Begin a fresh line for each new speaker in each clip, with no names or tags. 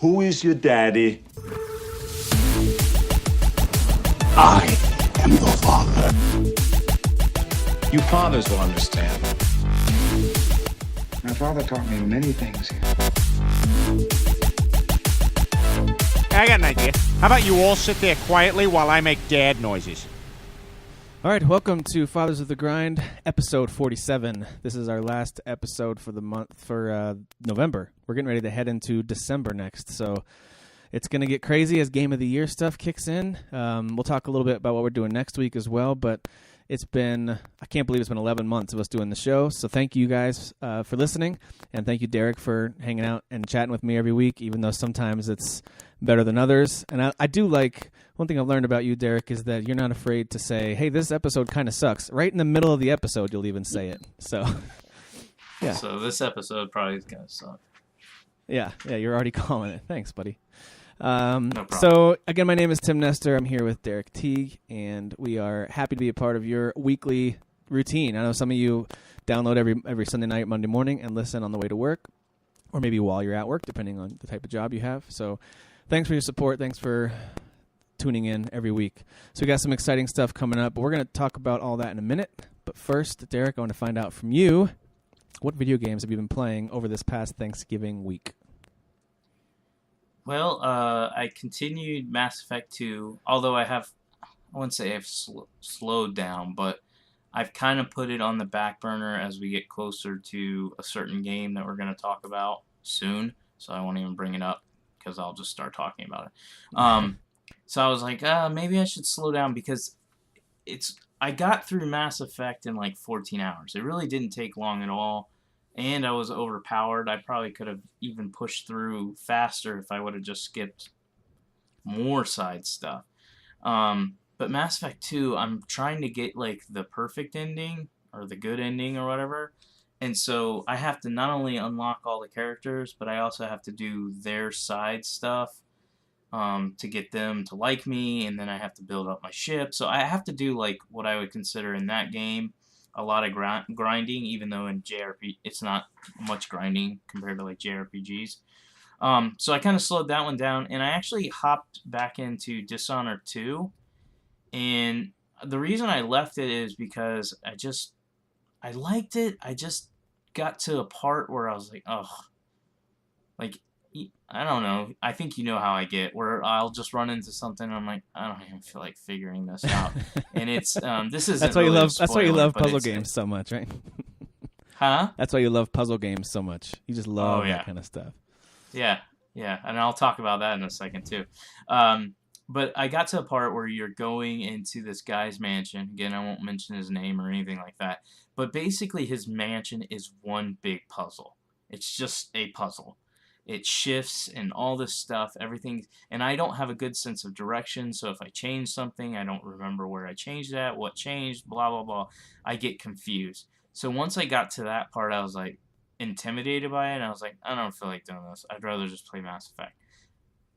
Who is your daddy? I am your father.
You fathers will understand.
My father taught me many things.
I got an idea. How about you all sit there quietly while I make dad noises?
All right, welcome to Fathers of the Grind, episode 47. This is our last episode for the month for November. We're getting ready to head into December next, so it's going to get crazy as Game of the Year stuff kicks in. We'll talk a little bit about what we're doing next week as well, but it's been, I can't believe it's been 11 months of us doing the show, so thank you guys for listening, and thank you, Derek, for hanging out and chatting with me every week, even though sometimes it's better than others. And I do like, one thing I've learned about you, Derek, is that you're not afraid to say, hey, this episode kind of sucks. Right in the middle of the episode, you'll even say it. So, yeah.
So this episode probably is going to suck.
Yeah, you're already calling it. Thanks, buddy.
No problem.
So, again, my name is Tim Nestor. I'm here with Derek Teague, and we are happy to be a part of your weekly routine. I know some of you download every Sunday night, Monday morning, and listen on the way to work, or maybe while you're at work, depending on the type of job you have. So thanks for your support. Thanks for tuning in every week. So we got some exciting stuff coming up, but we're going to talk about all that in a minute. But first, Derek, I want to find out from you, what video games have you been playing over this past Thanksgiving week?
Well, I continued Mass Effect 2, although I wouldn't say I've slowed down, but I've kind of put it on the back burner as we get closer to a certain game that we're going to talk about soon, so I won't even bring it up because I'll just start talking about it. So I was like, maybe I should slow down because I got through Mass Effect in like 14 hours. It really didn't take long at all. And I was overpowered. I probably could have even pushed through faster if I would have just skipped more side stuff. But Mass Effect 2, I'm trying to get like the perfect ending or the good ending or whatever. And so I have to not only unlock all the characters, but I also have to do their side stuff to get them to like me. And then I have to build up my ship. So I have to do like what I would consider in that game a lot of grinding, even though in JRPG it's not much grinding compared to like JRPGs. So I kind of slowed that one down, and I actually hopped back into Dishonored 2. And the reason I left it is because I liked it. I just got to a part where I was like, oh, like, I don't know. I think you know how I get, where I'll just run into something and I'm like, I don't even feel like figuring this out. And it's this is
That's why you love puzzle games so much, right?
Huh?
That's why you love puzzle games so much. You just love that kind of stuff.
Yeah, and I'll talk about that in a second too. But I got to a part where you're going into this guy's mansion. Again, I won't mention his name or anything like that. But basically his mansion is one big puzzle. It's just a puzzle. It shifts and all this stuff, everything, and I don't have a good sense of direction, so if I change something, I don't remember where I changed that, what changed, blah, blah, blah. I get confused. So once I got to that part, I was like intimidated by it, and I was like, I don't feel like doing this. I'd rather just play Mass Effect.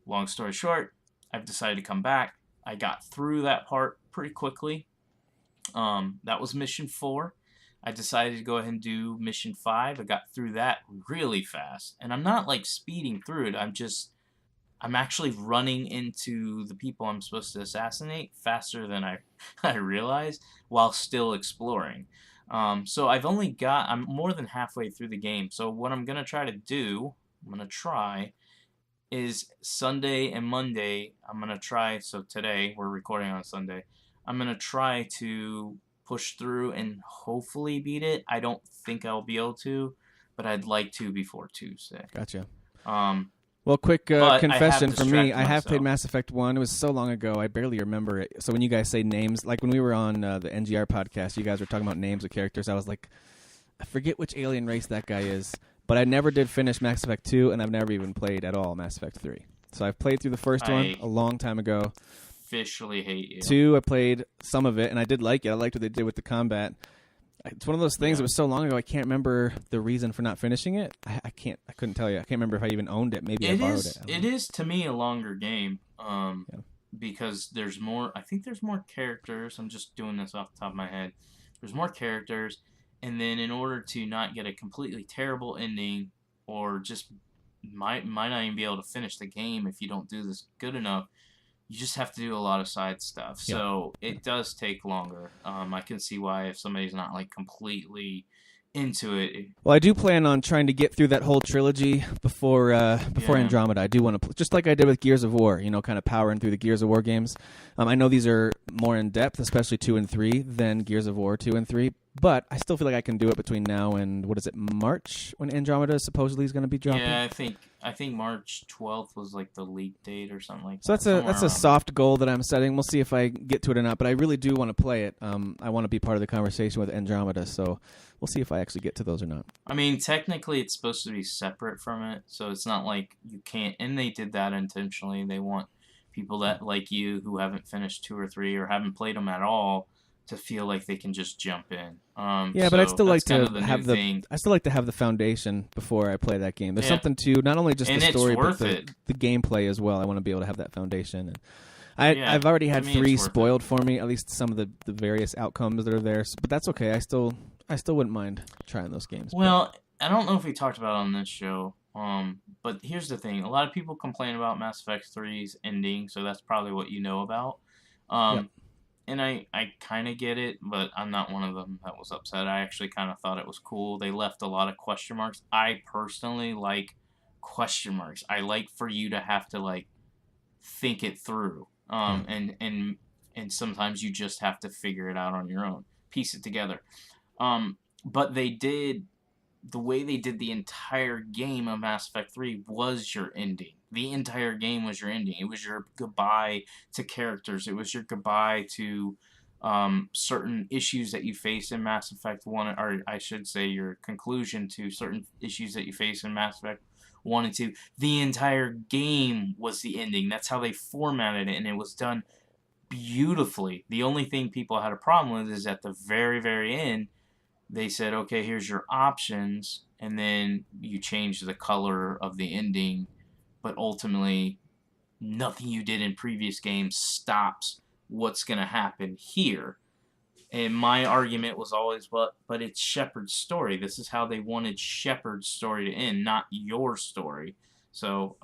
Long story short, I've decided to come back. I got through that part pretty quickly. That was mission 4. I decided to go ahead and do mission 5. I got through that really fast. And I'm not like speeding through it. I'm actually running into the people I'm supposed to assassinate faster than I realized while still exploring. So I'm more than halfway through the game. So what I'm going to try is Sunday and Monday, so today, we're recording on Sunday, I'm going to try to push through and hopefully beat it. I don't think I'll be able to, but I'd like to before Tuesday.
Gotcha. Well, quick confession from me. I have
myself.
played Mass Effect 1. It was so long ago, I barely remember it. So when you guys say names, like when we were on the NGR podcast, you guys were talking about names of characters. I was like, I forget which alien race that guy is. But I never did finish Mass Effect 2, and I've never even played at all Mass Effect 3. So I've played through the first one a long time ago.
Officially hate you.
2, I played some of it, and I did like it. I liked what they did with the combat. It's one of those things that was so long ago, I can't remember the reason for not finishing it. I couldn't tell you. I can't remember if I even owned it. Maybe I borrowed it.
It is, to me, a longer game. Because there's more, I think there's more characters. I'm just doing this off the top of my head. There's more characters, and then in order to not get a completely terrible ending or just might not even be able to finish the game if you don't do this good enough. You just have to do a lot of side stuff. So it does take longer. I can see why if somebody's not like completely into it.
Well, I do plan on trying to get through that whole trilogy before Andromeda. I do want to, just like I did with Gears of War, kind of powering through the Gears of War games. I know these are more in depth, especially 2 and 3, than Gears of War 2 and 3. But I still feel like I can do it between now and, what is it, March, when Andromeda supposedly is going to be dropping?
Yeah, I think March 12th was like the leak date or something like
that. So that's a soft
there.
goal that I'm setting. We'll see if I get to it or not. But I really do want to play it. I want to be part of the conversation with Andromeda. So we'll see if I actually get to those or not.
I mean, technically it's supposed to be separate from it. So it's not like you can't. And they did that intentionally. They want people that like you who haven't finished 2 or 3 or haven't played them at all to feel like they can just jump in.
But I'd still like to have I still like to have the foundation before I play that game. There's something to not only just the story, but the gameplay as well. I want to be able to have that foundation. And I've already had 3 spoiled for me, at least some of the various outcomes that are there. But that's okay. I still wouldn't mind trying those games.
Well, I don't know if we talked about it on this show. But here's the thing: a lot of people complain about Mass Effect 3's ending, so that's probably what you know about. And I kind of get it, but I'm not one of them that was upset. I actually kind of thought it was cool. They left a lot of question marks. I personally like question marks. I like for you to have to like think it through. And sometimes you just have to figure it out on your own, piece it together. But the way they did the entire game of Mass Effect 3 was your ending. The entire game was your ending. It was your goodbye to characters. It was your goodbye to certain issues that you face in Mass Effect 1, or I should say your conclusion to certain issues that you face in Mass Effect 1 and 2. The entire game was the ending. That's how they formatted it, and it was done beautifully. The only thing people had a problem with is at the very, very end, they said, okay, here's your options, and then you change the color of the ending, but ultimately nothing you did in previous games stops what's going to happen here. And my argument was always, but it's Shepard's story. This is how they wanted Shepard's story to end, not your story. So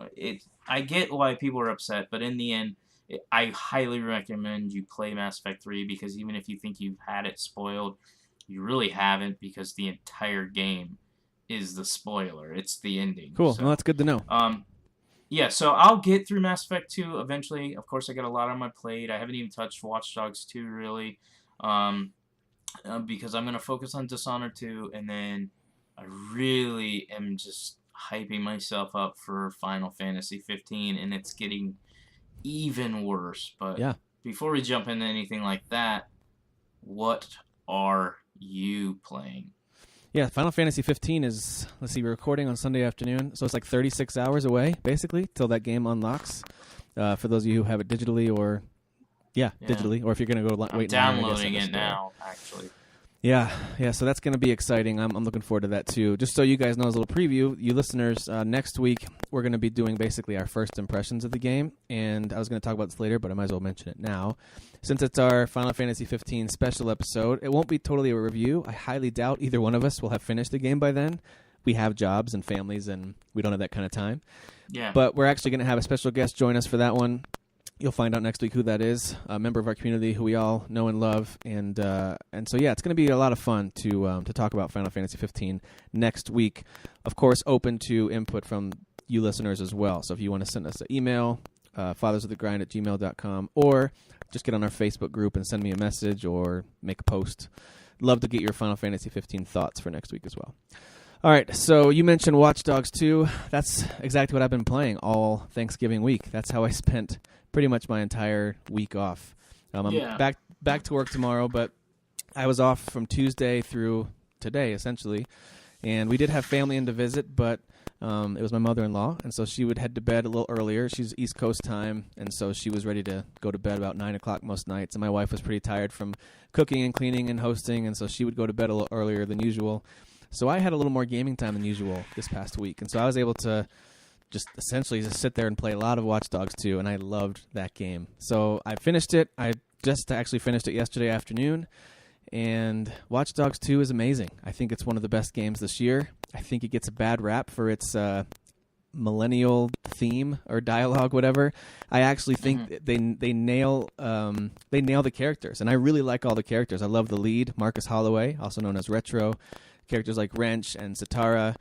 I get why people are upset, but in the end, I highly recommend you play Mass Effect 3, because even if you think you've had it spoiled, you really haven't, because the entire game is the spoiler. It's the ending.
Cool.
So,
well, that's good to know.
Yeah, so I'll get through Mass Effect 2 eventually. Of course, I got a lot on my plate. I haven't even touched Watch Dogs 2, really, because I'm going to focus on Dishonored 2, and then I really am just hyping myself up for Final Fantasy 15, and it's getting even worse. But before we jump into anything like that, what are you playing?
Yeah, Final Fantasy 15 is, let's see, we're recording on Sunday afternoon, so it's like 36 hours away, basically, till that game unlocks. For those of you who have it digitally or, digitally, or if you're going to go wait.
I'm downloading it now, actually.
Yeah, so that's going to be exciting. I'm looking forward to that, too. Just so you guys know, as a little preview, you listeners, next week, we're going to be doing basically our first impressions of the game, and I was going to talk about this later, but I might as well mention it now. Since it's our Final Fantasy 15 special episode, it won't be totally a review. I highly doubt either one of us will have finished the game by then. We have jobs and families, and we don't have that kind of time.
Yeah.
But we're actually going to have a special guest join us for that one. You'll find out next week who that is, a member of our community who we all know and love, and so it's going to be a lot of fun to talk about Final Fantasy 15 next week. Of course, open to input from you listeners as well. So if you want to send us an email, fathersofthegrind@gmail.com, or just get on our Facebook group and send me a message or make a post. Love to get your Final Fantasy 15 thoughts for next week as well. All right, so you mentioned Watch Dogs 2. That's exactly what I've been playing all Thanksgiving week. That's how I spent pretty much my entire week off. I'm back to work tomorrow, but I was off from Tuesday through today, essentially. And we did have family in to visit, but it was my mother-in-law, and so she would head to bed a little earlier. She's East Coast time, and so she was ready to go to bed about 9 o'clock most nights. And my wife was pretty tired from cooking and cleaning and hosting, and so she would go to bed a little earlier than usual. So I had a little more gaming time than usual this past week, and so I was able to just essentially just sit there and play a lot of Watch Dogs 2, and I loved that game. So I finished it. I just actually finished it yesterday afternoon, and Watch Dogs 2 is amazing. I think it's one of the best games this year. I think it gets a bad rap for its millennial theme or dialogue, whatever. I actually think they nail the characters, and I really like all the characters. I love the lead, Marcus Holloway, also known as Retro. Characters like Wrench and Satara.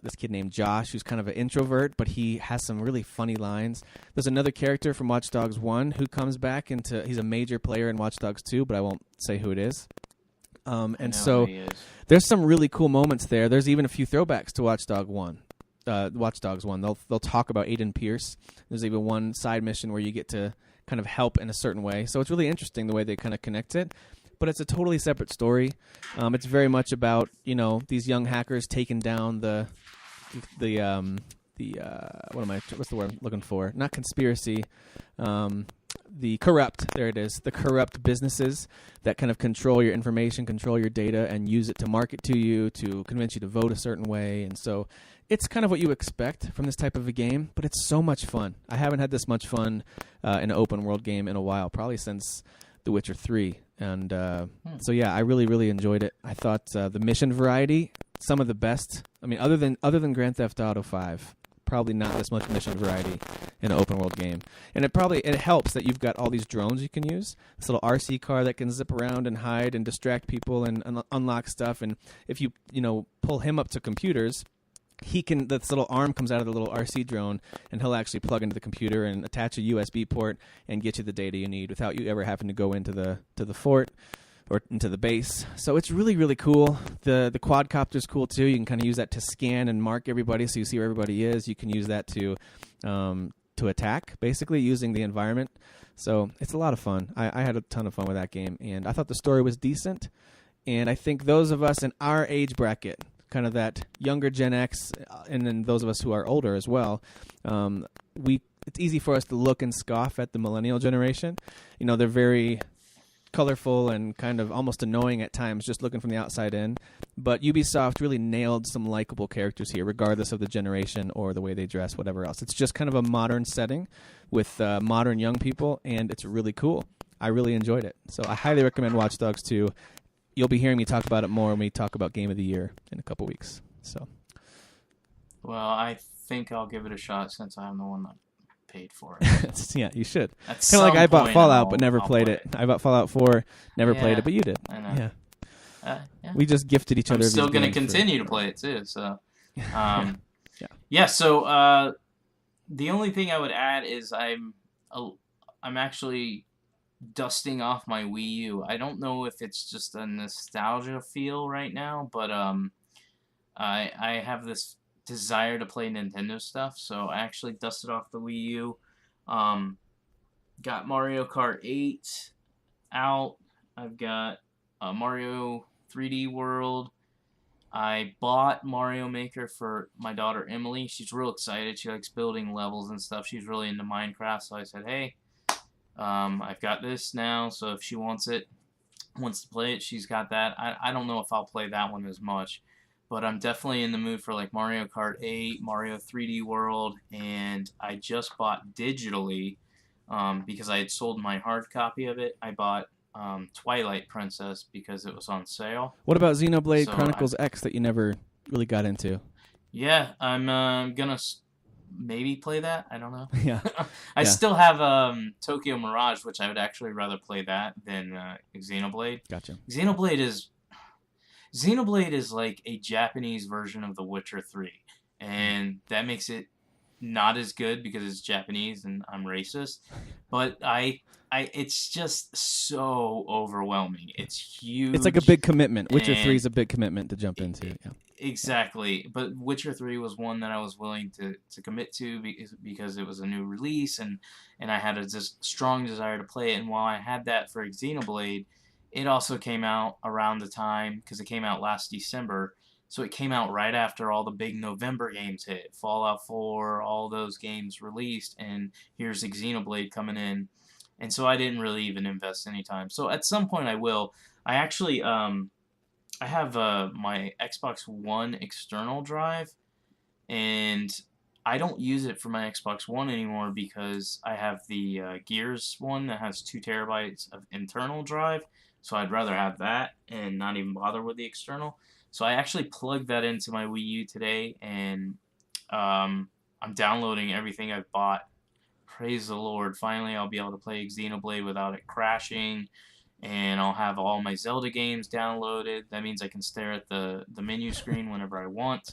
This kid named Josh, who's kind of an introvert, but he has some really funny lines. There's another character from Watch Dogs 1 who comes back he's a major player in Watch Dogs 2, but I won't say who it is. And so there's some really cool moments there. There's even a few throwbacks to Watch Dogs 1. They'll talk about Aiden Pierce. There's even one side mission where you get to kind of help in a certain way. So it's really interesting the way they kind of connect it. But it's a totally separate story. It's very much about these young hackers taking down what's the word I'm looking for? Not conspiracy. The corrupt. There it is. The corrupt businesses that kind of control your information, control your data, and use it to market to you, to convince you to vote a certain way. And so it's kind of what you expect from this type of a game, but it's so much fun. I haven't had this much fun in an open world game in a while, probably since The Witcher 3. And so yeah, I really, really enjoyed it. I thought the mission variety, some of the best. I mean, other than Grand Theft Auto 5, probably not this much mission variety in an open world game. And it helps that you've got all these drones you can use. This little RC car that can zip around and hide and distract people and unlock stuff. And if you pull him up to computers, this little arm comes out of the little RC drone, and he'll actually plug into the computer and attach a USB port and get you the data you need without you ever having to go into the fort or into the base. So it's really, really cool. The quadcopter's cool too. You can kind of use that to scan and mark everybody so you see where everybody is. You can use that to attack, basically, using the environment. So it's a lot of fun. I had a ton of fun with that game, and I thought the story was decent. And I think those of us in our age bracket, kind of that younger Gen X, and then those of us who are older as well, it's easy for us to look and scoff at the millennial generation. They're very colorful and kind of almost annoying at times, just looking from the outside in. But Ubisoft really nailed some likable characters here, regardless of the generation or the way they dress, whatever else. It's just kind of a modern setting with modern young people, and it's really cool. I really enjoyed it. So I highly recommend Watch Dogs 2. You'll be hearing me talk about it more when we talk about Game of the Year in a couple weeks. So,
well, I think I'll give it a shot since I'm the one that paid for it.
Yeah, you should. Kind of like I bought Fallout but never played it. I bought Fallout 4, never played it, but you did.
I know.
Yeah. We just gifted each other.
I'm still going to continue to play it too. So, yeah. So the only thing I would add is I'm actually dusting off my Wii U. I don't know if it's just a nostalgia feel right now, but I have this desire to play Nintendo stuff, so I actually dusted off the Wii U. Got Mario Kart 8 out. I've got Mario 3D World. I bought Mario Maker for my daughter Emily. She's real excited. She likes building levels and stuff. She's really into Minecraft, so I said, hey, I've got this now, so if she wants to play it, she's got that. I don't know if I'll play that one as much, but I'm definitely in the mood for like Mario Kart 8, Mario 3D World, and I just bought digitally, because I had sold my hard copy of it. I bought Twilight Princess because it was on sale.
What about Xenoblade Chronicles X that you never really got into?
Yeah, I'm gonna maybe play that. I don't know.
Yeah.
I still have Tokyo Mirage, which I would actually rather play that than Xenoblade.
Gotcha.
Xenoblade is like a Japanese version of The Witcher 3, and that makes it not as good because it's Japanese and I'm racist. But it's just so overwhelming. It's huge.
It's like a big commitment. Witcher 3 is a big commitment to jump into. Yeah.
Exactly, but Witcher 3 was one that I was willing to commit to because it was a new release, and I had a just strong desire to play it. And while I had that for Xenoblade, it also came out around the time, because it came out last December, so it came out right after all the big November games hit. Fallout 4, all those games released, and here's Xenoblade coming in. And so I didn't really even invest any time. So at some point I will. I actually... I have my Xbox One external drive, and I don't use it for my Xbox One anymore because I have the Gears one that has 2 terabytes of internal drive, so I'd rather have that and not even bother with the external. So I actually plugged that into my Wii U today, and I'm downloading everything I've bought. Praise the Lord. Finally, I'll be able to play Xenoblade without it crashing. And I'll have all my Zelda games downloaded. That means I can stare at the menu screen whenever I want.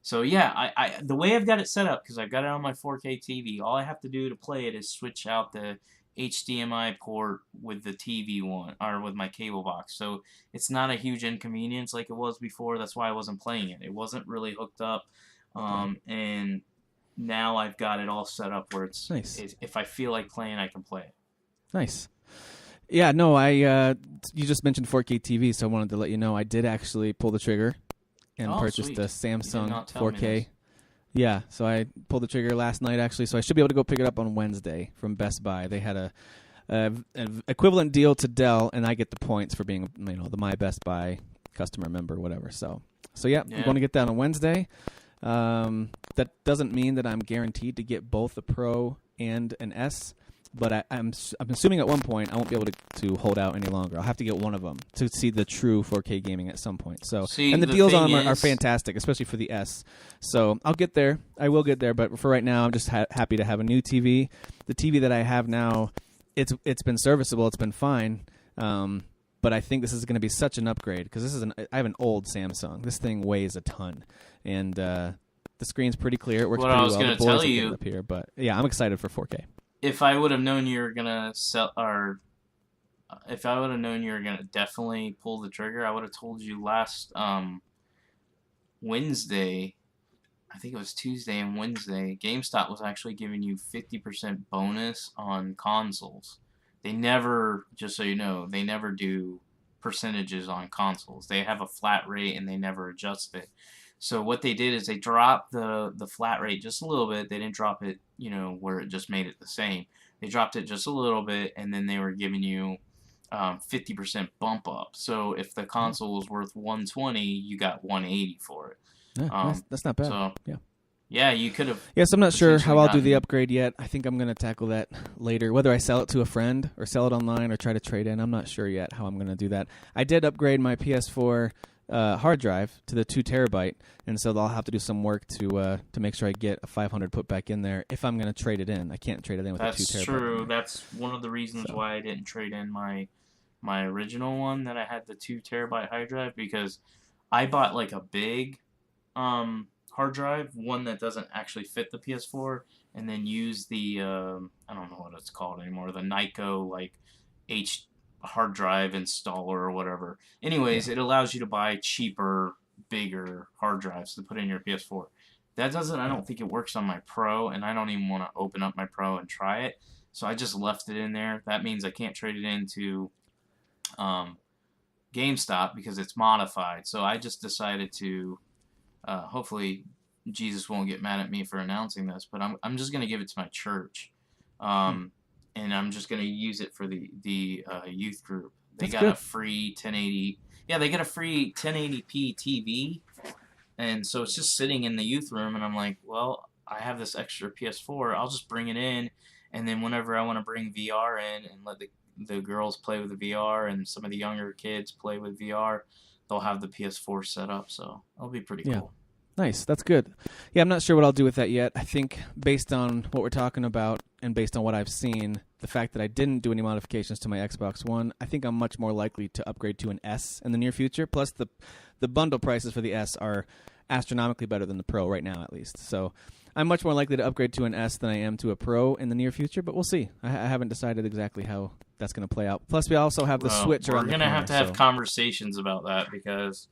So yeah, the way I've got it set up, because I've got it on my 4K TV, all I have to do to play it is switch out the HDMI port with the TV one, or with my cable box. So it's not a huge inconvenience like it was before. That's why I wasn't playing it. It wasn't really hooked up. And now I've got it all set up where it's
nice.
If I feel like playing, I can play it.
Nice. Yeah, no, you just mentioned 4K TV, so I wanted to let you know I did actually pull the trigger and purchased
sweet.
a Samsung
tell me
4K.
this.
Yeah, so I pulled the trigger last night, actually, so I should be able to go pick it up on Wednesday from Best Buy. They had an equivalent deal to Dell, and I get the points for being, the My Best Buy customer member, whatever. So yeah, I'm going to get that on Wednesday. That doesn't mean that I'm guaranteed to get both a Pro and an S, but I'm assuming at one point I won't be able to hold out any longer. I'll have to get one of them to see the true 4K gaming at some point. So, and the deals on them are fantastic, especially for the S. So I'll get there. I will get there, but for right now, I'm just happy to have a new TV. The TV that I have now, it's been serviceable. It's been fine. But I think this is going to be such an upgrade because I have an old Samsung. This thing weighs a ton, and the screen's pretty clear. It works pretty well.
I was going to tell you
up here, but yeah, I'm excited for 4K.
If I would have known you were gonna if I would have known you were gonna definitely pull the trigger, I would have told you last Wednesday. I think it was Tuesday and Wednesday. GameStop was actually giving you 50% bonus on consoles. They never, just so you know, they never do percentages on consoles. They have a flat rate and they never adjust it. So what they did is they dropped the flat rate just a little bit. They didn't drop it, where it just made it the same. They dropped it just a little bit, and then they were giving you 50% bump up. So if the console was worth $120, you got $180 for it.
Yeah, that's not bad.
So,
yeah.
Yeah, you could have.
Yes, I'm not sure how I'll do the upgrade yet. I think I'm going to tackle that later. Whether I sell it to a friend or sell it online or try to trade in, I'm not sure yet how I'm going to do that. I did upgrade my PS4 hard drive to the 2 terabyte, and so I'll have to do some work to make sure I get a 500 put back in there if I'm going to trade it in. I can't trade it in with a 2 terabyte.
That's true. That's one of the reasons why I didn't trade in my original one that I had the 2 terabyte hard drive, because I bought like a big hard drive, one that doesn't actually fit the PS4, and then use the I don't know what it's called anymore, the Nyko like H hard drive installer or whatever. Anyways, it allows you to buy cheaper, bigger hard drives to put in your PS4. That doesn't, I don't think it works on my Pro, and I don't even want to open up my Pro and try it. So I just left it in there. That means I can't trade it into GameStop because it's modified. So I just decided to, hopefully Jesus won't get mad at me for announcing this, but I'm just going to give it to my church. And I'm just going to use it for the youth group. They got a free 1080. Yeah, they get a free 1080p TV, and so it's just sitting in the youth room. And I'm like, well, I have this extra PS4. I'll just bring it in, and then whenever I want to bring VR in and let the girls play with the VR and some of the younger kids play with VR, they'll have the PS4 set up. So it'll be pretty cool.
Nice. That's good. Yeah, I'm not sure what I'll do with that yet. I think based on what we're talking about and based on what I've seen, the fact that I didn't do any modifications to my Xbox One, I think I'm much more likely to upgrade to an S in the near future. Plus, the bundle prices for the S are astronomically better than the Pro right now, at least. So I'm much more likely to upgrade to an S than I am to a Pro in the near future, but we'll see. I haven't decided exactly how that's going to play out. Plus, we also have the Switch around the corner.
We're going to have conversations about that because...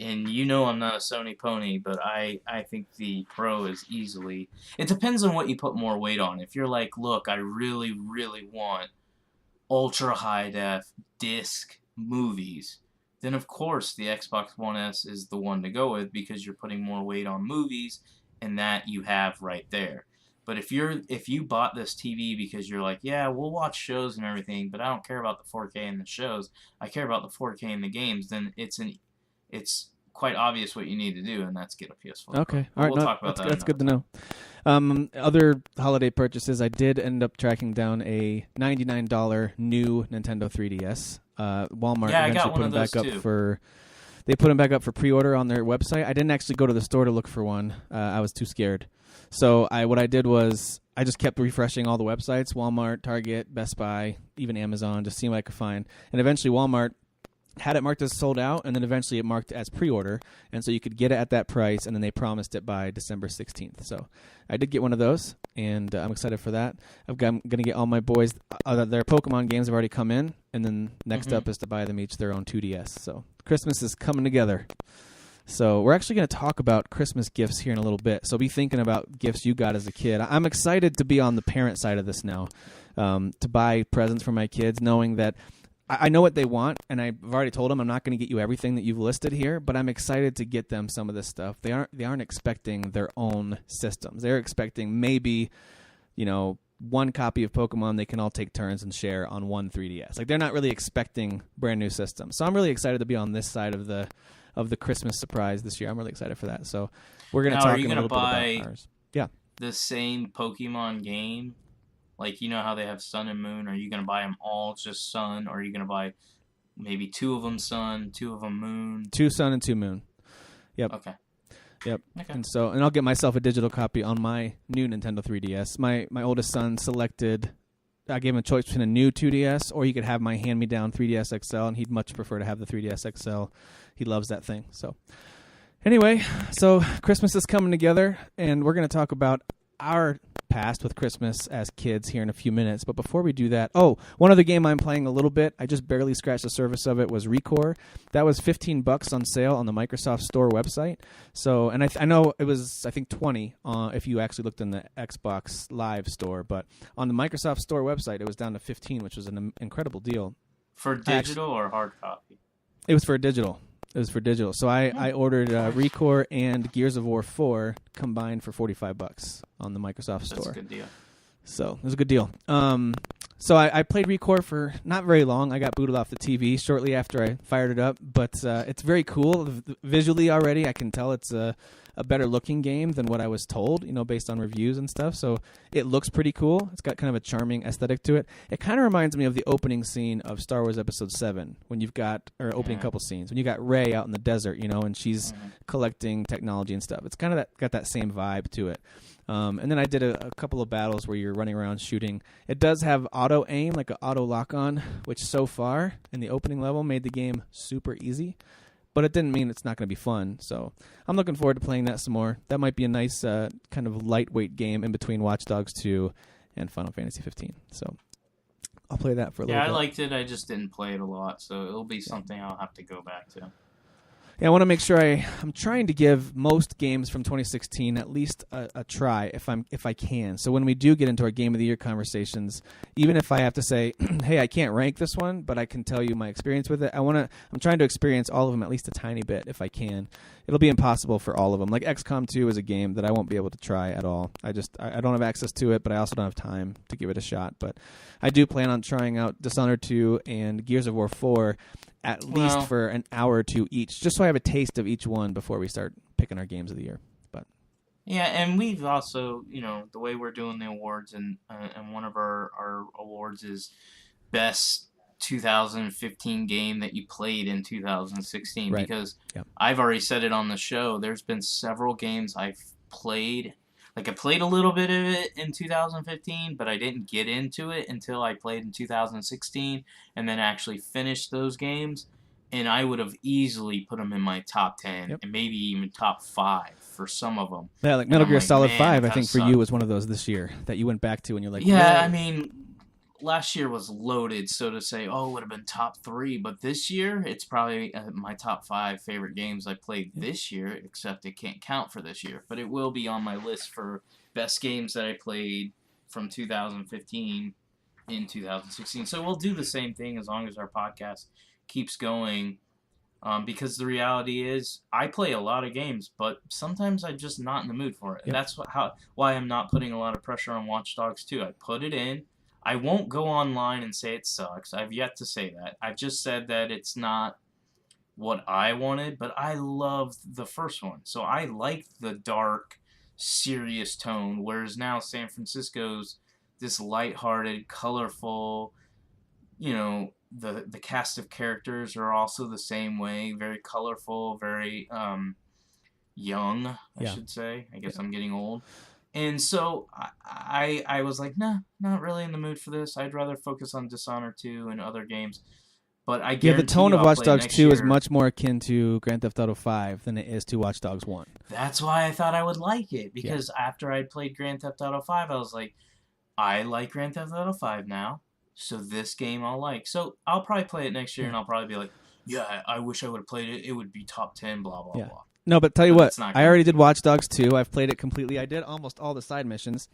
And I'm not a Sony pony, but I think the Pro is easily... It depends on what you put more weight on. If you're like, look, I really, really want ultra high def disc movies, then of course the Xbox One S is the one to go with because you're putting more weight on movies, and that you have right there. But if you bought this TV because you're like, yeah, we'll watch shows and everything, but I don't care about the 4K and the shows, I care about the 4K and the games, then it's quite obvious what you need to do, and that's get a PS4.
Okay. All right. We'll talk about that. That's good to know. Other holiday purchases, I did end up tracking down a $99 new Nintendo 3DS. Walmart eventually put them back up for... They put them back up for pre-order on their website. I didn't actually go to the store to look for one. I was too scared. So what I did was I just kept refreshing all the websites, Walmart, Target, Best Buy, even Amazon, just seeing what I could find. And eventually Walmart had it marked as sold out, and then eventually it marked as pre-order, and so you could get it at that price, and then they promised it by December 16th. So I did get one of those, and I'm excited for that. I'm going to get all my boys. Their Pokemon games have already come in, and then next up is to buy them each their own 2DS. So Christmas is coming together. So we're actually going to talk about Christmas gifts here in a little bit. So be thinking about gifts you got as a kid. I'm excited to be on the parent side of this now, to buy presents for my kids, knowing that I know what they want, and I've already told them I'm not going to get you everything that you've listed here, but I'm excited to get them some of this stuff. They aren't expecting their own systems. They're expecting maybe, one copy of Pokemon they can all take turns and share on one 3DS. Like, they're not really expecting brand new systems. So I'm really excited to be on this side of the Christmas surprise this year. I'm really excited for that. So we're going to talk a little bit about ours. Yeah.
The same Pokemon game? Like, how they have Sun and Moon? Are you going to buy them all just Sun? Or are you going to buy maybe 2 of them Sun, 2 of them Moon?
2 Sun and 2 Moon. Yep.
Okay.
Yep.
Okay.
And I'll get myself a digital copy on my new Nintendo 3DS. My oldest son selected, I gave him a choice between a new 2DS, or he could have my hand-me-down 3DS XL, and he'd much prefer to have the 3DS XL. He loves that thing. So anyway, Christmas is coming together, and we're going to talk about our past with Christmas as kids here in a few minutes. But before we do that, one other game I'm playing a little bit, I just barely scratched the surface of it, was ReCore. That was $15 on sale on the Microsoft Store website. So, and I know it was, I think, 20 if you actually looked in the Xbox Live store. But on the Microsoft Store website, it was down to 15, which was an incredible deal.
For digital or hard copy?
It was for digital. So I ordered ReCore and Gears of War 4 combined for $45 on the Microsoft Store.
That's a good deal.
So it was a good deal. So I played ReCore for not very long. I got booted off the TV shortly after I fired it up, but it's very cool. Visually already, I can tell it's a better looking game than what I was told, based on reviews and stuff. So it looks pretty cool. It's got kind of a charming aesthetic to it. It kind of reminds me of the opening scene of Star Wars Episode 7 when you've got, or opening couple scenes, when you got Rey out in the desert, and she's collecting technology and stuff. It's kind of got that same vibe to it. And then I did a couple of battles where you're running around shooting. It does have auto aim, like an auto lock on, which so far in the opening level made the game super easy. But it didn't mean it's not going to be fun. So I'm looking forward to playing that some more. That might be a nice kind of lightweight game in between Watch Dogs 2 and Final Fantasy 15. So I'll play that for a little bit.
Yeah, I liked it. I just didn't play it a lot. So it'll be something I'll have to go back to.
Yeah, I want to make sure I'm trying to give most games from 2016 at least a try if I can. So when we do get into our Game of the Year conversations, even if I have to say, hey, I can't rank this one, but I can tell you my experience with it, I'm trying to experience all of them at least a tiny bit if I can. It'll be impossible for all of them. Like XCOM 2 is a game that I won't be able to try at all. I don't have access to it, but I also don't have time to give it a shot. But I do plan on trying out Dishonored 2 and Gears of War 4 at least for an hour or two each, just so I have a taste of each one before we start picking our games of the year. But
yeah, and we've also, the way we're doing the awards, and one of our awards is best 2015 game that you played in 2016.
Right.
Because
Yep.
I've already said it on the show. There's been several games I've played. Like, I played a little bit of it in 2015, but I didn't get into it until I played in 2016 and then actually finished those games. And I would have easily put them in my top 10 and maybe even top 5 for some of them.
Yeah, like Metal Gear Solid 5, I think for
sucked.
you was one of those this year that you went back to and you're like,
yeah,
whoa.
I mean, last year was loaded, so to say, it would have been top 3. But this year, it's probably my top 5 favorite games I played this year, except it can't count for this year. But it will be on my list for best games that I played from 2015 in 2016. So we'll do the same thing as long as our podcast keeps going. Because the reality is, I play a lot of games, but sometimes I'm just not in the mood for it.
Yep.
That's why I'm not putting a lot of pressure on Watch Dogs 2. I put it in. I won't go online and say it sucks. I've yet to say that. I've just said that it's not what I wanted, but I loved the first one. So I liked the dark, serious tone, whereas now San Francisco's this lighthearted, colorful, the cast of characters are also the same way, very colorful, very young, I should say. I guess I'm getting old. And so I was like, nah, not really in the mood for this. I'd rather focus on Dishonored 2 and other games. But I guarantee
Yeah, the tone
you
of
I'll
Watch
play
Dogs
next
2 is
year.
much more akin to Grand Theft Auto 5 than it is to Watch Dogs 1.
That's why I thought I would like it. Because after I played Grand Theft Auto 5, I was like, I like Grand Theft Auto 5 now. So this game I'll like. So I'll probably play it next year, and I'll probably be like, yeah, I wish I would have played it. It would be top 10, blah, blah, blah.
No, but tell you
But
what,
it's not
I
gonna
already
be.
did Watch Dogs 2. I've played it completely. I did almost all the side missions.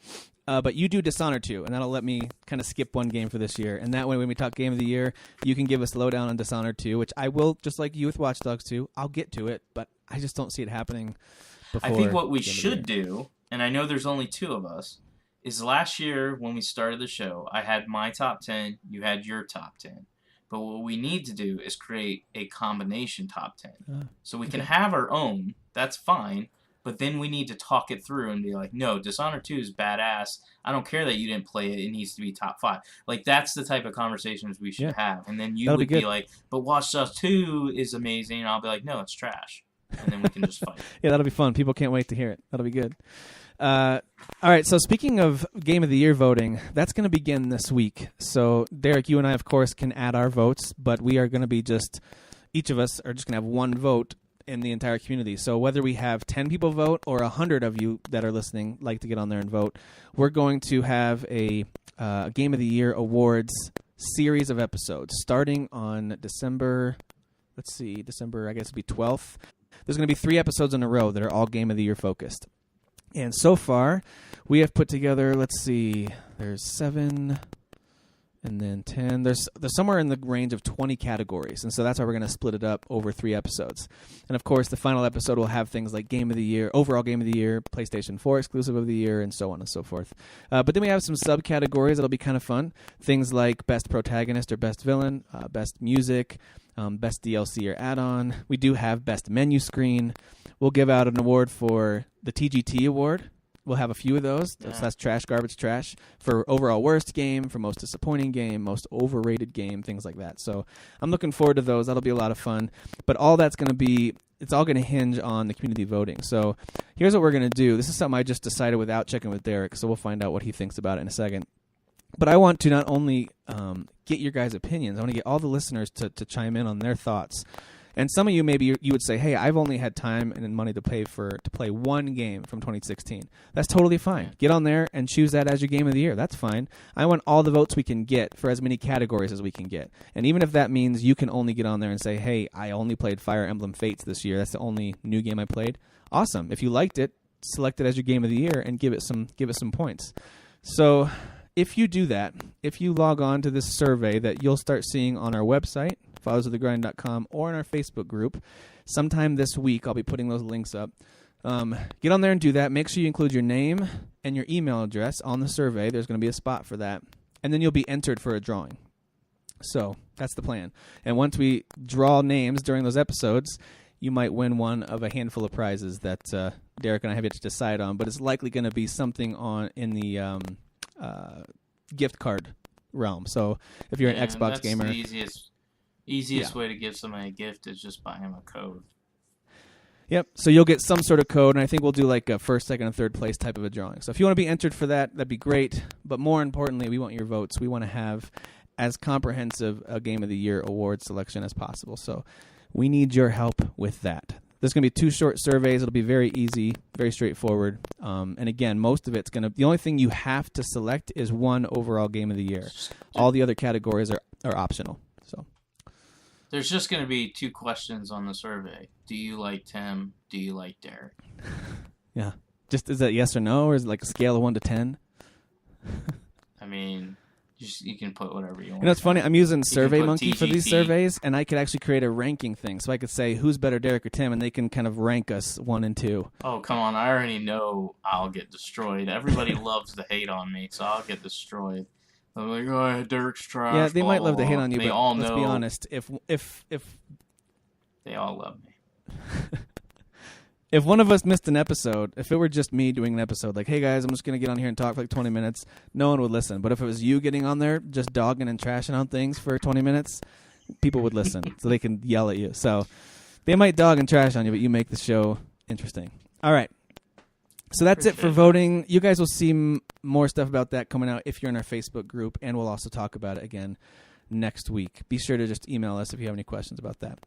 But you do Dishonored 2, and that'll let me kind of skip one game for this year. And that way, when we talk Game of the Year, you can give us a lowdown on Dishonored 2, which I will, just like you with Watch Dogs 2. I'll get to it, but I just don't see it happening before.
I think what we
Game of the
should
Year.
do, and I know there's only 2 of us, is last year when we started the show, I had my top 10, you had your top 10. But what we need to do is create a combination top 10. So we can have our own, that's fine, but then we need to talk it through and be like, no, Dishonored 2 is badass. I don't care that you didn't play it. It needs to be top 5. Like, that's the type of conversations we should have. And then you
That'll
would
be
be
good.
like, but Watch Dogs 2 is amazing. And I'll be like, no, it's trash. And then we can just fight.
Yeah, that'll be fun. People can't wait to hear it. That'll be good. All right, so speaking of Game of the Year voting, that's going to begin this week. So, Derek, you and I, of course, can add our votes, but we are going to be each of us are just going to have one vote in the entire community. So whether we have 10 people vote or 100 of you that are listening like to get on there and vote, we're going to have a Game of the Year awards series of episodes starting on December, I guess it'll be 12th. There's going to be 3 episodes in a row that are all Game of the Year focused. And so far, we have put together, there's 7 and then 10. There's somewhere in the range of 20 categories. And so that's how we're going to split it up over 3 episodes. And of course, the final episode will have things like Game of the Year, overall Game of the Year, PlayStation 4 exclusive of the year, and so on and so forth. But then we have some subcategories that'll be kind of fun. Things like Best Protagonist or Best Villain, Best Music, Best DLC or Add-on. We do have Best Menu Screen. We'll give out an award for the TGT Award. We'll have a few of those. Yeah. So that's trash, garbage, trash. For overall worst game, for most disappointing game, most overrated game, things like that. So I'm looking forward to those. That'll be a lot of fun. But all that's going to be, it's all going to hinge on the community voting. So here's what we're going to do. This is something I just decided without checking with Derek, so we'll find out what he thinks about it in a second. But I want to not only get your guys' opinions, I want to get all the listeners to chime in on their thoughts. And some of you, maybe you would say, hey, I've only had time and money to play one game from 2016. That's totally fine. Get on there and choose that as your game of the year. That's fine. I want all the votes we can get for as many categories as we can get. And even if that means you can only get on there and say, hey, I only played Fire Emblem Fates this year. That's the only new game I played. Awesome. If you liked it, select it as your game of the year and give it some points. So if you do that, if you log on to this survey that you'll start seeing on our website, fathersofthegrind.com, or in our Facebook group, sometime this week, I'll be putting those links up. Get on there and do that. Make sure you include your name and your email address on the survey. There's going to be a spot for that. And then you'll be entered for a drawing. So that's the plan. And once we draw names during those episodes, you might win one of a handful of prizes that Derek and I have yet to decide on. But it's likely going to be something in the gift card realm. So if you're an Xbox gamer,
the easiest way to give somebody a gift is just buy them a code.
Yep. So you'll get some sort of code, and I think we'll do like a first, second, and third place type of a drawing. So if you want to be entered for that, that'd be great. But more importantly, we want your votes. We want to have as comprehensive a Game of the Year award selection as possible. So we need your help with that. There's going to be 2 short surveys. It'll be very easy, very straightforward. And again, most of it's going to... The only thing you have to select is one overall Game of the Year. All the other categories are optional. So
there's just going to be 2 questions on the survey. Do you like Tim? Do you like Derek?
Yeah. Just is that yes or no, or is it like a scale of 1 to 10?
I mean, you can put whatever you want.
You know, it's funny. I'm using SurveyMonkey for these
TGT.
surveys, and I could actually create a ranking thing. So I could say who's better, Derek or Tim, and they can kind of rank us 1 and 2.
Oh, come on. I already know I'll get destroyed. Everybody loves to hate on me, so I'll get destroyed. I'm like, oh, Derek's trash.
Yeah, they
blah,
might love
blah,
to hate
blah.
on you,
They
but
all
let's
know.
be honest. If
They all love me.
if one of us missed an episode, if it were just me doing an episode, like, hey guys, I'm just going to get on here and talk for like 20 minutes, no one would listen. But if it was you getting on there, just dogging and trashing on things for 20 minutes, people would listen. So they can yell at you. So they might dog and trash on you, but you make the show interesting. All right. So that's it for
Appreciate it.
voting. You guys will see more stuff about that coming out if you're in our Facebook group, and we'll also talk about it again next week. Be sure to just email us if you have any questions about that.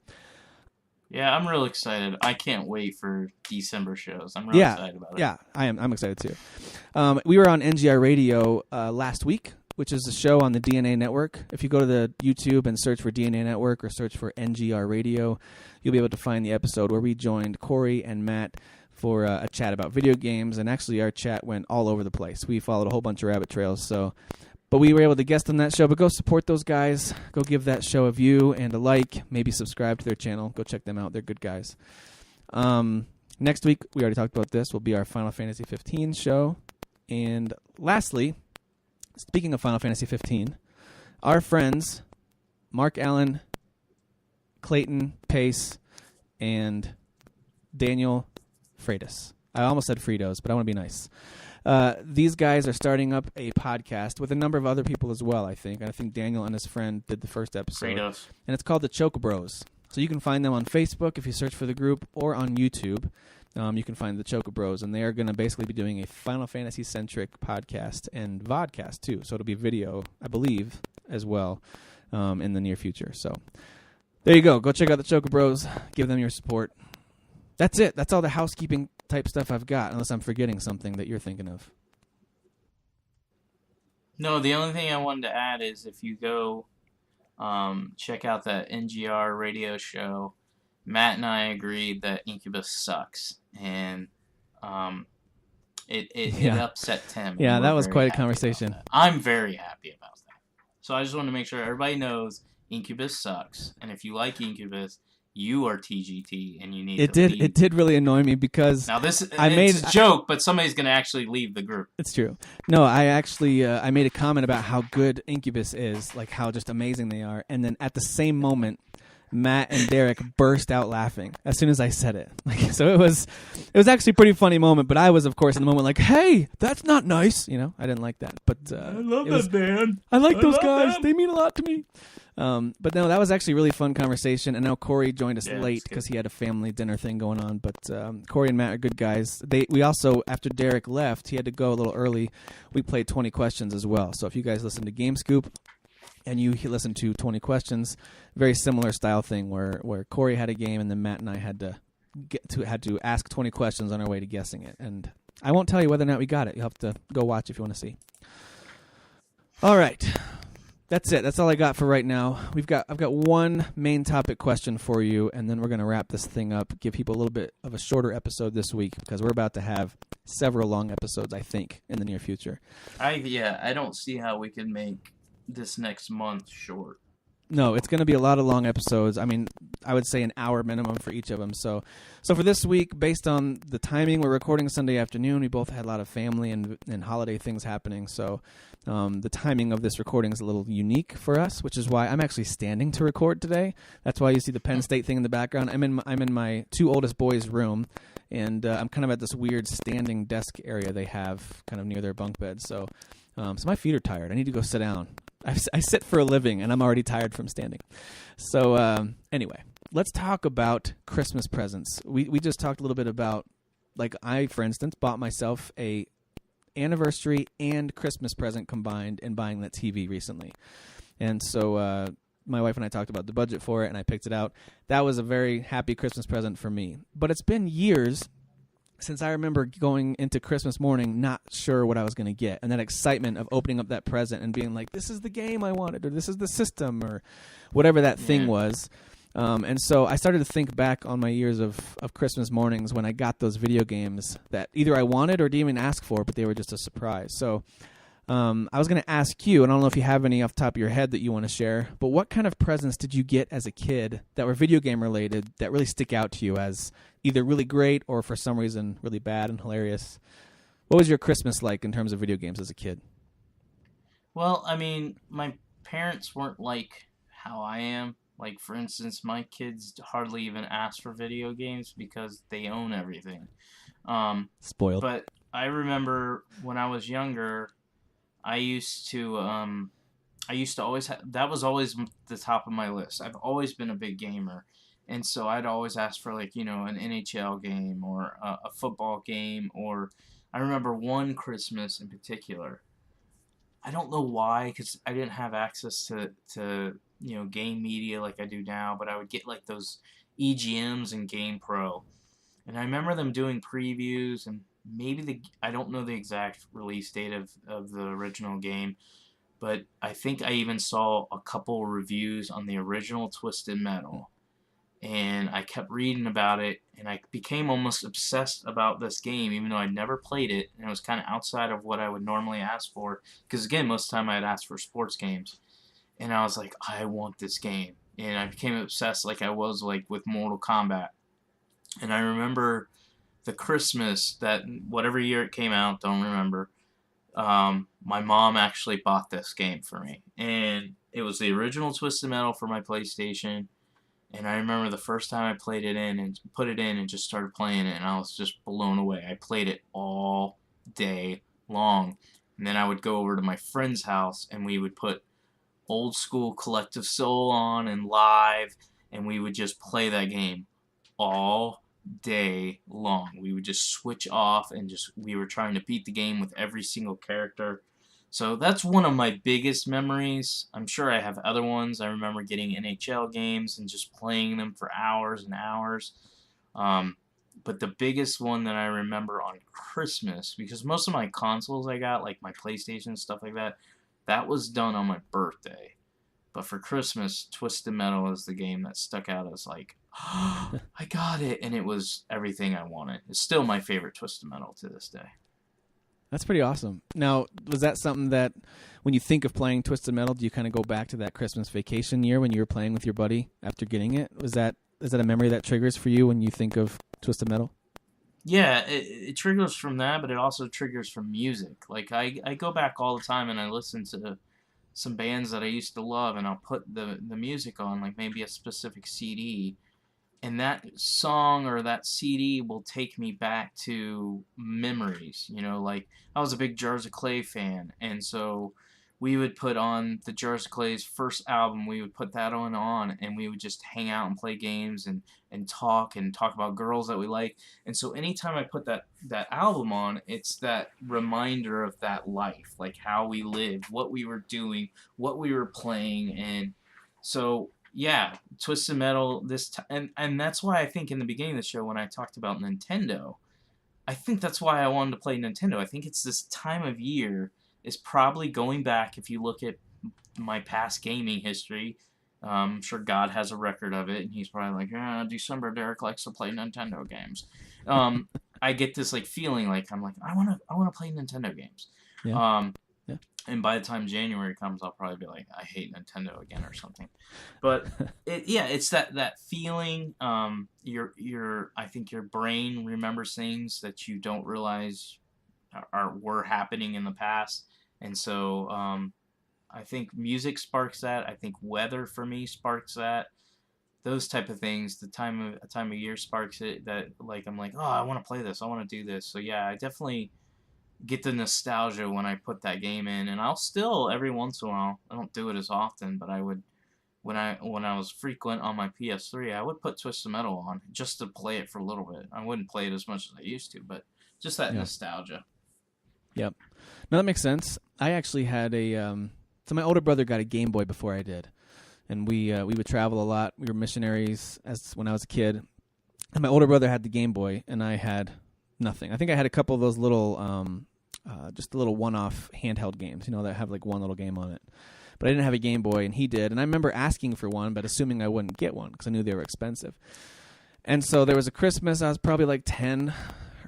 Yeah, I'm real excited. I can't wait for December shows. I'm real excited about it.
Yeah, I am. I'm excited too. We were on NGR Radio last week, which is a show on the DNA Network. If you go to the YouTube and search for DNA Network or search for NGR Radio, you'll be able to find the episode where we joined Corey and Matt for a chat about video games. And actually, our chat went all over the place. We followed a whole bunch of rabbit trails. But we were able to guest on that show. But go support those guys. Go give that show a view and a like. Maybe subscribe to their channel. Go check them out. They're good guys. Next week, we already talked about this, will be our Final Fantasy 15 show. And lastly, speaking of Final Fantasy 15, our friends Mark Allen, Clayton Pace, and Daniel Freitas. I almost said Fritos, but I want to be nice. These guys are starting up a podcast with a number of other people as well, I think. And I think Daniel and his friend did the first episode.
Kratos.
And it's called the Choke Bros. So you can find them on Facebook if you search for the group, or on YouTube. You can find the Choke Bros. And they are going to basically be doing a Final Fantasy-centric podcast and vodcast, too. So it'll be video, I believe, as well in the near future. So there you go. Go check out the Choke Bros. Give them your support. That's it. That's all the housekeeping type stuff I've got, unless I'm forgetting something that you're thinking of.
No, the only thing I wanted to add is if you go check out that NGR radio show, Matt and I agreed that Incubus sucks, and it upset Tim.
Yeah,
and
that
we're
was
very
quite a
happy
conversation.
about that. I'm very happy about that. So I just want to make sure everybody knows Incubus sucks, and if you like Incubus, you are TGT, and you need to leave.
It did really annoy me because
Now it's
I made
a joke, but somebody's going to actually leave the group.
It's true. No, I actually I made a comment about how good Incubus is, like how just amazing they are, and then at the same moment, Matt and Derek burst out laughing as soon as I said it. So it was actually a pretty funny moment. But I was, of course, in the moment like, "Hey, that's not nice." You know, I didn't like that. But
I love that band.
I like those guys.
them.
They mean a lot to me. But no, that was actually a really fun conversation. And now Corey joined us late because he had a family dinner thing going on. But Corey and Matt are good guys. We also, after Derek left, he had to go a little early. We played 20 questions as well. So if you guys listen to Game Scoop and you listen to 20 questions, very similar style thing where Corey had a game and then Matt and I had to ask 20 questions on our way to guessing it. And I won't tell you whether or not we got it. You'll have to go watch if you want to see. All right. That's it. That's all I got for right now. I've got one main topic question for you, and then we're going to wrap this thing up, give people a little bit of a shorter episode this week because we're about to have several long episodes, I think, in the near future.
I don't see how we can make this next month short.
No, it's going to be a lot of long episodes. I mean, I would say an hour minimum for each of them. So for this week, based on the timing, we're recording Sunday afternoon. We both had a lot of family and holiday things happening. So the timing of this recording is a little unique for us, which is why I'm actually standing to record today. That's why you see the Penn State thing in the background. I'm in my two oldest boys' room, and I'm kind of at this weird standing desk area they have kind of near their bunk bed. So my feet are tired. I need to go sit down. I sit for a living, and I'm already tired from standing. So anyway, let's talk about Christmas presents. We just talked a little bit about, like, I, for instance, bought myself a anniversary and Christmas present combined in buying that TV recently. And so my wife and I talked about the budget for it, and I picked it out. That was a very happy Christmas present for me. But it's been years since I remember going into Christmas morning not sure what I was going to get, and that excitement of opening up that present and being like, this is the game I wanted, or this is the system, or whatever that thing was. And so I started to think back on my years of Christmas mornings when I got those video games that either I wanted or didn't even ask for, but they were just a surprise. So I was going to ask you, and I don't know if you have any off the top of your head that you want to share, but what kind of presents did you get as a kid that were video game related that really stick out to you as either really great or for some reason really bad and hilarious? What was your Christmas like in terms of video games as a kid?
Well, I mean, my parents weren't like how I am. Like, for instance, my kids hardly even ask for video games because they own everything.
Spoiled.
But I remember when I was younger, I used to always that was always the top of my list. I've always been a big gamer, And so I'd always ask for, like, an NHL game or a football game. Or I remember one Christmas in particular. I don't know why, because I didn't have access to game media like I do now, but I would get like those EGMs and Game Pro. And I remember them doing previews, and maybe I don't know the exact release date of the original game, but I think I even saw a couple reviews on the original Twisted Metal. And I kept reading about it, and I became almost obsessed about this game, even though I'd never played it, and it was kind of outside of what I would normally ask for, because again, most of the time I'd ask for sports games. And I was like, I want this game. And I became obsessed like I was like with Mortal Kombat. And I remember the Christmas that whatever year it came out, don't remember, my mom actually bought this game for me. And it was the original Twisted Metal for my PlayStation. And I remember the first time I played it in and put it in and just started playing it, and I was just blown away. I played it all day long. And then I would go over to my friend's house, and we would put old school Collective Soul on and live, and we would just play that game all day long. We would just switch off, and we were trying to beat the game with every single character. So that's one of my biggest memories. I'm sure I have other ones. I remember getting NHL games and just playing them for hours and hours. But the biggest one that I remember on Christmas, because most of my consoles I got, like my PlayStation, stuff like that, that was done on my birthday. But for Christmas, Twisted Metal is the game that stuck out as like, oh, I got it. And it was everything I wanted. It's still my favorite Twisted Metal to this day.
That's pretty awesome. Now, was that something that, when you think of playing Twisted Metal, do you kind of go back to that Christmas vacation year when you were playing with your buddy after getting it? Is that a memory that triggers for you when you think of Twisted Metal?
Yeah, it triggers from that, but it also triggers from music. Like, I go back all the time and I listen to some bands that I used to love, and I'll put the music on, like maybe a specific CD, and that song or that CD will take me back to memories. Like, I was a big Jars of Clay fan, and so we would put on the Jars of Clay's first album, we would put that on, and we would just hang out and play games and talk about girls that we like. And so anytime I put that album on, it's that reminder of that life, like how we lived, what we were doing, what we were playing. And so yeah, Twisted Metal, and that's why I think in the beginning of the show when I talked about Nintendo, I think that's why I wanted to play Nintendo. I think it's this time of year is probably going back, if you look at my past gaming history, I'm sure God has a record of it, and he's probably like, yeah, December Derek likes to play Nintendo games. I get this like feeling like I'm like, I wanna play Nintendo games.
Yeah. Yeah.
And by the time January comes, I'll probably be like, I hate Nintendo again or something. But it's that feeling. I think your brain remembers things that you don't realize were happening in the past, and so I think music sparks that. I think weather for me sparks that. Those type of things. The time of year sparks it. That like I'm like, oh, I want to play this. I want to do this. So yeah, I definitely get the nostalgia when I put that game in, and I'll still every once in a while. I don't do it as often, but I would when I was frequent on my PS3, I would put Twisted Metal on just to play it for a little bit. I wouldn't play it as much as I used to, but just that nostalgia.
Yep. No, that makes sense. I actually had so my older brother got a Game Boy before I did, and we would travel a lot. We were missionaries when I was a kid, and my older brother had the Game Boy, and I had nothing. I think I had a couple of those little, just the little one-off handheld games, that have like one little game on it. But I didn't have a Game Boy, and he did. And I remember asking for one, but assuming I wouldn't get one because I knew they were expensive. And so there was a Christmas. I was probably like 10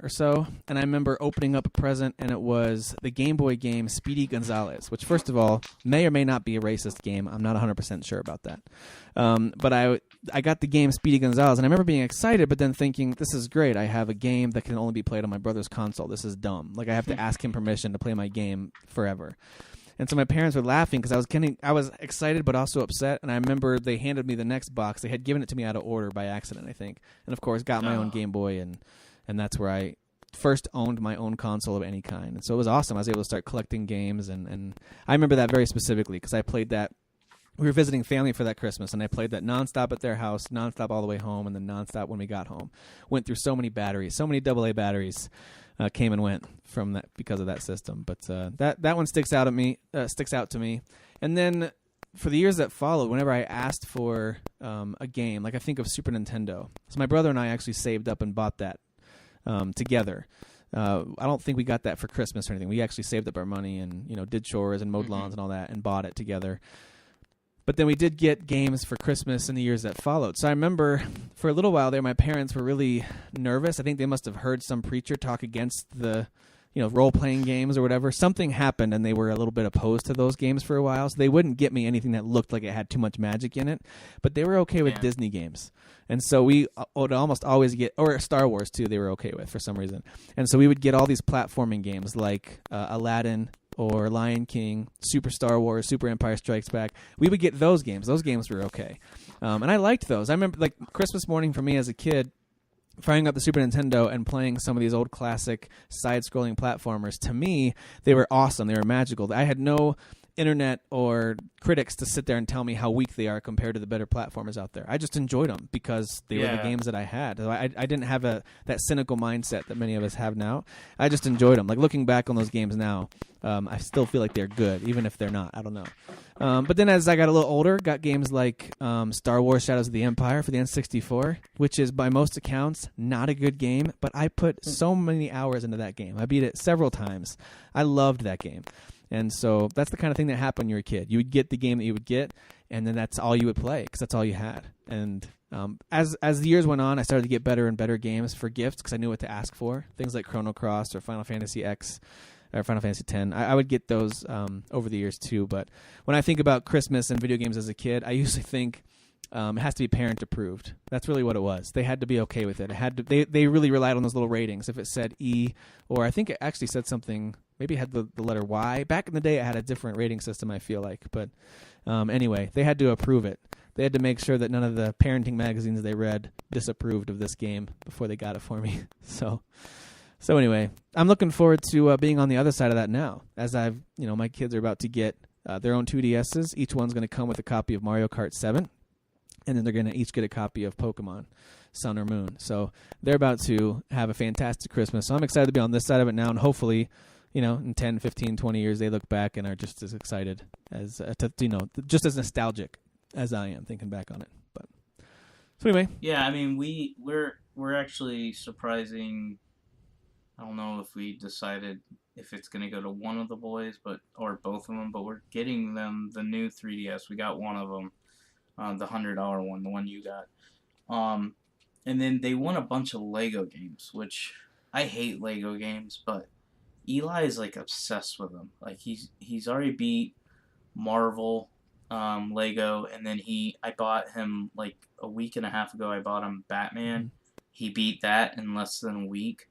or so, and I remember opening up a present, and it was the Game Boy game Speedy Gonzales, which, first of all, may or may not be a racist game. I'm not 100% sure about that. But I got the game Speedy Gonzales, and I remember being excited, but then thinking, this is great. I have a game that can only be played on my brother's console. This is dumb. Like, I have to ask him permission to play my game forever. And so my parents were laughing because I was excited but also upset. And I remember they handed me the next box. They had given it to me out of order by accident, I think. And, of course, got my own Game Boy, and that's where I first owned my own console of any kind. And so it was awesome. I was able to start collecting games, and I remember that very specifically because I played that we were visiting family for that Christmas, and I played that nonstop at their house, nonstop all the way home, and then nonstop when we got home. Went through so many batteries, so many AA batteries came and went from that because of that system. But that one sticks out to me. And then for the years that followed, whenever I asked for a game, like I think of Super Nintendo. So my brother and I actually saved up and bought that together. I don't think we got that for Christmas or anything. We actually saved up our money and did chores and mowed lawns and all that and bought it together. But then we did get games for Christmas in the years that followed. So I remember for a little while there, my parents were really nervous. I think they must have heard some preacher talk against the role-playing games or whatever. Something happened, and they were a little bit opposed to those games for a while, so they wouldn't get me anything that looked like it had too much magic in it. But they were okay with Disney games. And so we would almost always get, or Star Wars too, they were okay with for some reason. And so we would get all these platforming games like Aladdin or Lion King, Super Star Wars, Super Empire Strikes Back. We would get those games. Those games were okay. And I liked those. I remember like Christmas morning for me as a kid, firing up the Super Nintendo and playing some of these old classic side-scrolling platformers. To me, they were awesome. They were magical. I had no internet or critics to sit there and tell me how weak they are compared to the better platformers out there. I just enjoyed them because they were the games that I had. I didn't have that cynical mindset that many of us have now. I just enjoyed them. Like looking back on those games now, I still feel like they're good, even if they're not. I don't know. But then as I got a little older, got games like Star Wars Shadows of the Empire for the N64, which is by most accounts not a good game, but I put so many hours into that game. I beat it several times. I loved that game. And so that's the kind of thing that happened when you were a kid. You would get the game that you would get, and then that's all you would play because that's all you had. And as the years went on, I started to get better and better games for gifts because I knew what to ask for. Things like Chrono Cross or Final Fantasy X or Final Fantasy X. I would get those over the years too. But when I think about Christmas and video games as a kid, I usually think it has to be parent approved. That's really what it was. They had to be okay with it. It had to. They really relied on those little ratings. If it said E, or I think it actually said something. Maybe it had the letter Y. Back in the day, it had a different rating system, I feel like. But anyway, they had to approve it. They had to make sure that none of the parenting magazines they read disapproved of this game before they got it for me. So anyway, I'm looking forward to being on the other side of that now. As my kids are about to get their own 2DSs. Each one's going to come with a copy of Mario Kart 7. And then they're going to each get a copy of Pokemon Sun or Moon. So they're about to have a fantastic Christmas. So I'm excited to be on this side of it now, and hopefully in 10, 15, 20 years, they look back and are just as excited as, just as nostalgic as I am thinking back on it. But so anyway.
Yeah, I mean, we're actually surprising. I don't know if we decided if it's going to go to one of the boys, or both of them, but we're getting them the new 3DS. We got one of them, the $100 one, the one you got. And then they won a bunch of Lego games, which I hate Lego games, but Eli is like obsessed with them. Like he's already beat Marvel, Lego, and then I bought him like a week and a half ago. I bought him Batman. He beat that in less than a week,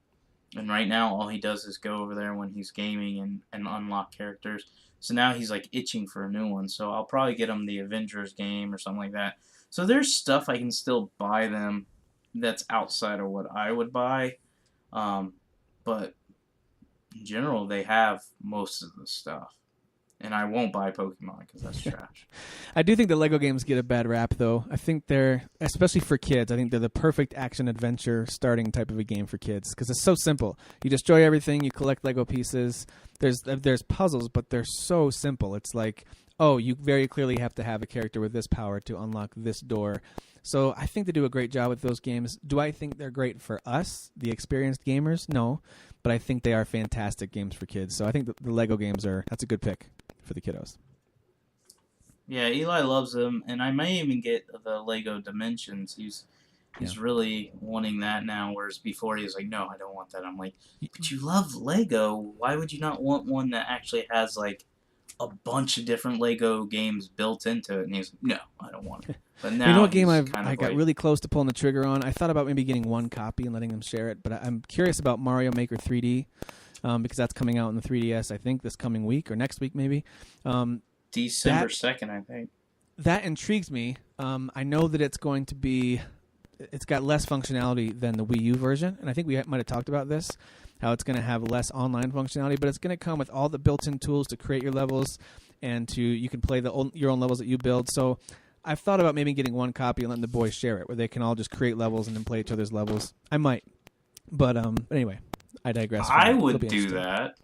and right now all he does is go over there when he's gaming and unlock characters. So now he's like itching for a new one. So I'll probably get him the Avengers game or something like that. So there's stuff I can still buy them that's outside of what I would buy, but in general, they have most of the stuff. And I won't buy Pokemon because that's trash.
I do think the Lego games get a bad rap, though. I think they're, especially for kids, I think they're the perfect action-adventure starting type of a game for kids because it's so simple. You destroy everything, you collect Lego pieces. There's puzzles, but they're so simple. It's like, oh, you very clearly have to have a character with this power to unlock this door. So I think they do a great job with those games. Do I think they're great for us, the experienced gamers? No. But I think they are fantastic games for kids. So I think the Lego games that's a good pick for the kiddos.
Yeah, Eli loves them, and I may even get the Lego Dimensions. He's really wanting that now, whereas before he was like, no, I don't want that. I'm like, but you love Lego. Why would you not want one that actually has like a bunch of different Lego games built into it? And he's like, no, I don't want it. But now,
you know what game I got really close to pulling the trigger on? I thought about maybe getting one copy and letting them share it, but I'm curious about Mario Maker 3D because that's coming out in the 3DS, I think, this coming week or next week maybe.
December 2nd, I think.
That intrigues me. I know that it's going to be... It's got less functionality than the Wii U version, and I think we might have talked about this, how it's going to have less online functionality, but it's going to come with all the built-in tools to create your levels and you can play your own levels that you build. So I've thought about maybe getting one copy and letting the boys share it, where they can all just create levels and then play each other's levels. I might, but anyway, I digress.
I would do that.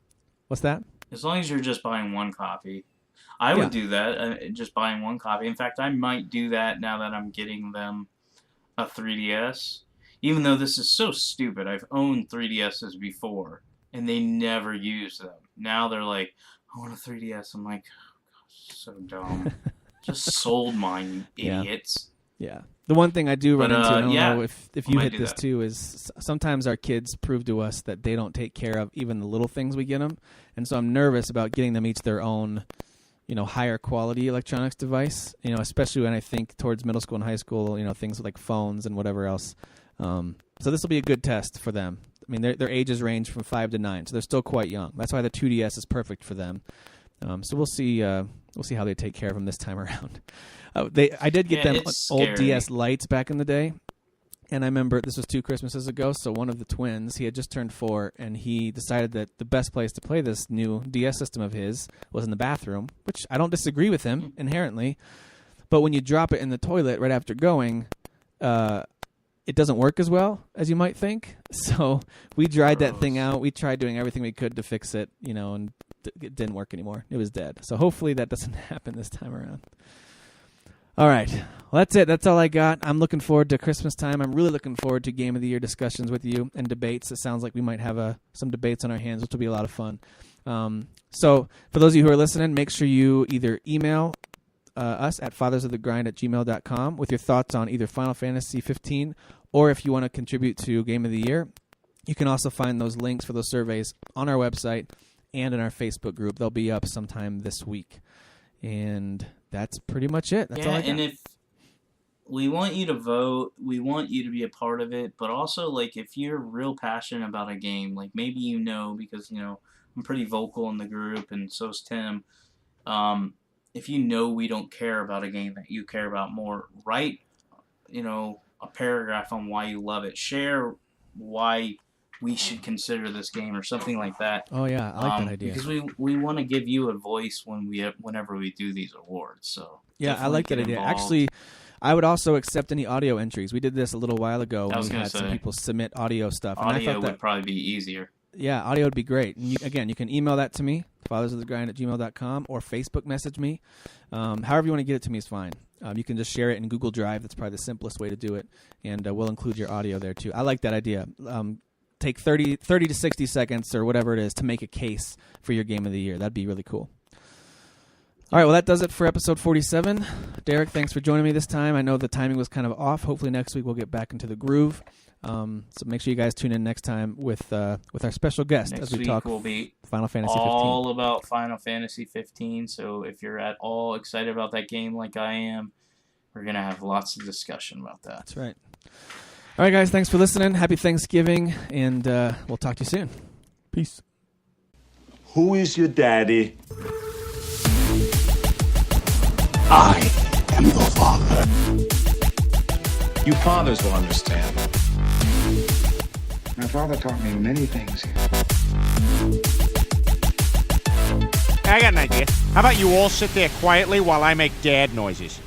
What's that?
As long as you're just buying one copy. I would do that, just buying one copy. In fact, I might do that now that I'm getting them a 3DS. Even though this is so stupid, I've owned 3DSs before, and they never use them. Now they're like, I want a 3DS. I'm like, oh, gosh, so dumb. Just sold mine, you idiots.
Yeah. The one thing I do run into, I don't know if you hit this too, is sometimes our kids prove to us that they don't take care of even the little things we get them. And so I'm nervous about getting them each their own, higher quality electronics device, especially when I think towards middle school and high school, things like phones and whatever else. So this will be a good test for them. I mean, their ages range from 5 to 9, so they're still quite young. That's why the 2DS is perfect for them. So we'll see how they take care of them this time around. I did get them old DS Lites back in the day, and I remember this was 2 Christmases ago. So one of the twins, he had just turned 4, and he decided that the best place to play this new DS system of his was in the bathroom, which I don't disagree with him inherently. But when you drop it in the toilet right after going, it doesn't work as well as you might think. So we dried that thing out. We tried doing everything we could to fix it, and it didn't work anymore. It was dead. So hopefully that doesn't happen this time around. All right. Well, that's it. That's all I got. I'm looking forward to Christmas time. I'm really looking forward to Game of the Year discussions with you and debates. It sounds like we might have some debates on our hands, which will be a lot of fun. So for those of you who are listening, make sure you either email us at fathersofthegrind@gmail.com with your thoughts on either Final Fantasy 15 or if you want to contribute to Game of the Year. You can also find those links for those surveys on our website and in our Facebook group. They'll be up sometime this week. And that's pretty much it. That's all I got.
And if we want you to vote, we want you to be a part of it, but also, like, if you're real passionate about a game, like maybe because, I'm pretty vocal in the group, and so's Tim. If we don't care about a game that you care about more, write, a paragraph on why you love it. Share why we should consider this game or something like that.
Oh yeah, I like that idea.
Because we want to give you a voice whenever we do these awards. So
yeah, I like that idea. Actually, I would also accept any audio entries. We did this a little while ago when we had some people submit audio stuff.
Audio
and I thought
would probably be easier.
Yeah, audio would be great. And you can email that to me, fathersofthegrind@gmail.com, or Facebook message me. However you want to get it to me is fine. You can just share it in Google Drive. That's probably the simplest way to do it. And we'll include your audio there, too. I like that idea. Take 30 to 60 seconds or whatever it is to make a case for your Game of the Year. That'd be really cool. All right, well, that does it for episode 47. Derek, thanks for joining me this time. I know the timing was kind of off. Hopefully next week we'll get back into the groove. So make sure you guys tune in next time with our special guest
Next
as we
week
talk
will be
Final Fantasy 15.
all about Final Fantasy 15. So if you're at all excited about that game like I am, we're going to have lots of discussion about that.
That's right. All right, guys, thanks for listening. Happy Thanksgiving, and we'll talk to you soon. Peace.
Who is your daddy? I am the father.
You fathers will understand.
My father taught me many things.
I got an idea. How about you all sit there quietly while I make dad noises?